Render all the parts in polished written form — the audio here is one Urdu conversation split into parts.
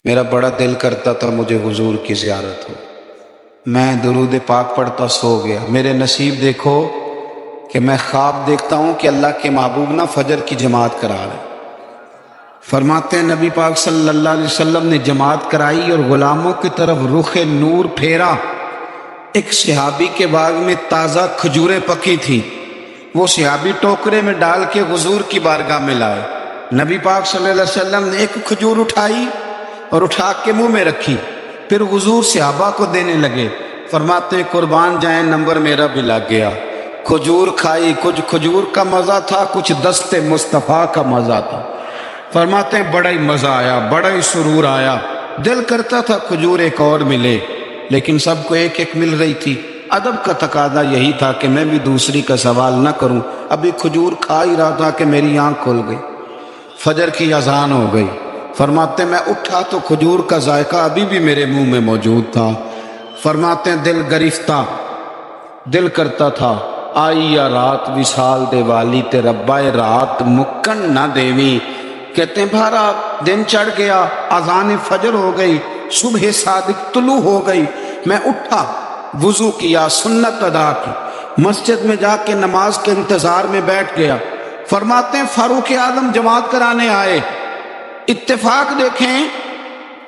میرا بڑا دل کرتا تھا مجھے حضور کی زیارت ہو۔ میں درود پاک پڑھتا سو گیا۔ میرے نصیب دیکھو کہ میں خواب دیکھتا ہوں کہ اللہ کے محبوب نہ فجر کی جماعت کرا رہے۔ فرماتے ہیں نبی پاک صلی اللہ علیہ وسلم نے جماعت کرائی اور غلاموں کی طرف رخ نور پھیرا۔ ایک صحابی کے باغ میں تازہ کھجوریں پکی تھی، وہ صحابی ٹوکرے میں ڈال کے حضور کی بارگاہ میں لائے۔ نبی پاک صلی اللہ علیہ وسلم نے ایک کھجور اٹھائی اور اٹھا کے منہ میں رکھی، پھر حضور صحابہ کو دینے لگے۔ فرماتے ہیں قربان جائیں نمبر میرا بھی لگ گیا۔ کھجور کھائی، کچھ کھجور کا مزہ تھا، کچھ دست مصطفیٰ کا مزہ تھا۔ فرماتے ہیں بڑا ہی مزہ آیا، بڑا ہی سرور آیا، دل کرتا تھا کھجور ایک اور ملے، لیکن سب کو ایک ایک مل رہی تھی۔ ادب کا تقاضا یہی تھا کہ میں بھی دوسری کا سوال نہ کروں۔ ابھی کھجور کھا ہی رہا تھا کہ میری آنکھ کھل گئی، فجر کی اذان ہو گئی۔ فرماتے ہیں میں اٹھا تو کھجور کا ذائقہ ابھی بھی میرے منہ میں موجود تھا۔ فرماتے ہیں دل گرفتہ، دل کرتا تھا آئی یا رات وصال دے والی تے ربا رات مکن نہ دیوی۔ کہتے ہیں بھارا دن چڑھ گیا، اذان فجر ہو گئی، صبح صادق طلوع ہو گئی۔ میں اٹھا، وضو کیا، سنت ادا کی، مسجد میں جا کے نماز کے انتظار میں بیٹھ گیا۔ فرماتے ہیں فاروق اعظم جماعت کرانے آئے۔ اتفاق دیکھیں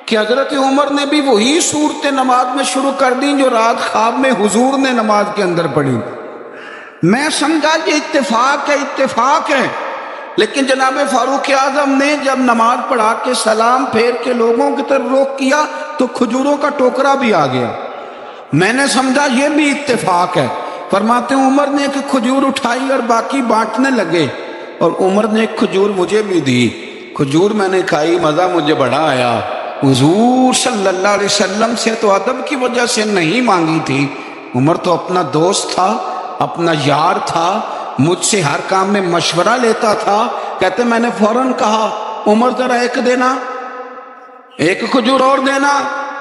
کہ حضرت عمر نے بھی وہی صورتیں نماز میں شروع کر دیں جو رات خواب میں حضور نے نماز کے اندر پڑھی۔ میں سمجھا یہ اتفاق ہے، اتفاق ہے، لیکن جناب فاروق اعظم نے جب نماز پڑھا کے سلام پھیر کے لوگوں کی طرف رخ کیا تو کھجوروں کا ٹوکرا بھی آ گیا۔ میں نے سمجھا یہ بھی اتفاق ہے۔ فرماتے ہیں عمر نے ایک کھجور اٹھائی اور باقی بانٹنے لگے، اور عمر نے ایک کھجور مجھے بھی دی۔ کھجور میں نے کھائی، مزہ مجھے بڑا آیا۔ حضور صلی اللہ علیہ وسلم سے تو ادب کی وجہ سے نہیں مانگی تھی، عمر تو اپنا دوست تھا، اپنا یار تھا، مجھ سے ہر کام میں مشورہ لیتا تھا۔ کہتے میں نے فوراً کہا عمر ذرا ایک دینا، ایک کھجور اور دینا۔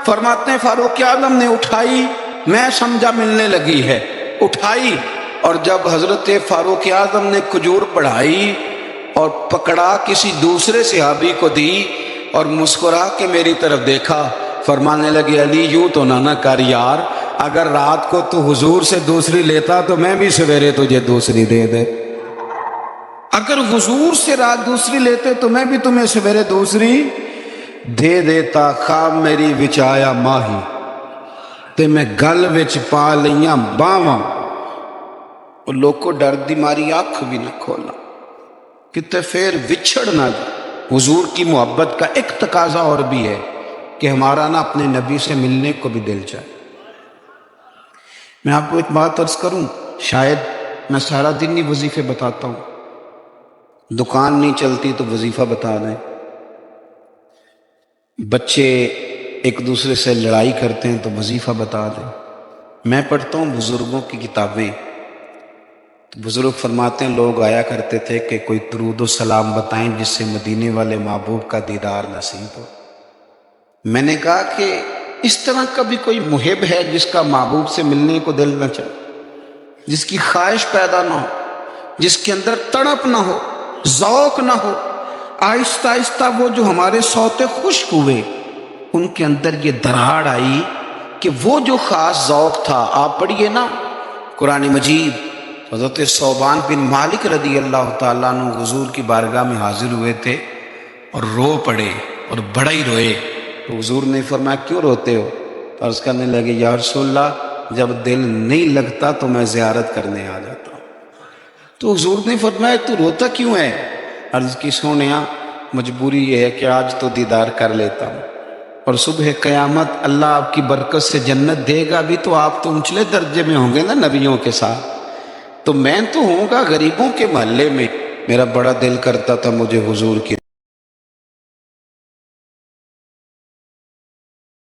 فرماتے ہیں فاروق اعظم نے اٹھائی، میں سمجھا ملنے لگی ہے، اٹھائی، اور جب حضرت فاروق اعظم نے کھجور بڑھائی اور پکڑا کسی دوسرے صحابی کو دی اور مسکرا کے میری طرف دیکھا، فرمانے لگے علی یوں تو نہ کر یار، اگر رات کو تو حضور سے دوسری لیتا تو میں بھی سویرے تجھے دوسری دے دے، اگر حضور سے رات دوسری لیتے تو میں بھی تمہیں سویرے دوسری دے دیتا۔ خواب میری وچ آیا ماہی تے میں گل وچ پا لیاں باواں، اور لوگوں ڈر دی ماری آنکھ بھی نہ کھولا کتے پھر وچھڑ نہ جائے۔ حضور کی محبت کا ایک تقاضا اور بھی ہے کہ ہمارا نا اپنے نبی سے ملنے کو بھی دل چاہے۔ میں آپ کو ایک بات عرض کروں، شاید میں سارا دن ہی وظیفے بتاتا ہوں، دکان نہیں چلتی تو وظیفہ بتا دیں، بچے ایک دوسرے سے لڑائی کرتے ہیں تو وظیفہ بتا دیں۔ میں پڑھتا ہوں بزرگوں کی کتابیں، تو بزرگ فرماتے ہیں لوگ آیا کرتے تھے کہ کوئی درود و سلام بتائیں جس سے مدینے والے محبوب کا دیدار نصیب ہو۔ میں نے کہا کہ اس طرح کا بھی کوئی محب ہے جس کا محبوب سے ملنے کو دل نہ چاہے، جس کی خواہش پیدا نہ ہو، جس کے اندر تڑپ نہ ہو، ذوق نہ ہو۔ آہستہ آہستہ وہ جو ہمارے سوتے خشک ہوئے ان کے اندر یہ دراڑ آئی کہ وہ جو خاص ذوق تھا، آپ پڑھیے نا قرآن مجید، حضرت ثوبان بن مالک رضی اللہ تعالیٰ عنہ حضور کی بارگاہ میں حاضر ہوئے تھے اور رو پڑے اور بڑا ہی روئے۔ تو حضور نے فرمایا کیوں روتے ہو؟ تو عرض کرنے لگے یا رسول اللہ جب دل نہیں لگتا تو میں زیارت کرنے آ جاتا ہوں۔ تو حضور نے فرمایا تو روتا کیوں ہے؟ عرض کی سونیا مجبوری یہ ہے کہ آج تو دیدار کر لیتا ہوں، اور صبح قیامت اللہ آپ کی برکت سے جنت دے گا بھی تو آپ تو اونچلے درجے میں ہوں گے نا نبیوں کے ساتھ، تو میں تو ہوں گا غریبوں کے محلے میں۔ میرا بڑا دل کرتا تھا مجھے حضور کی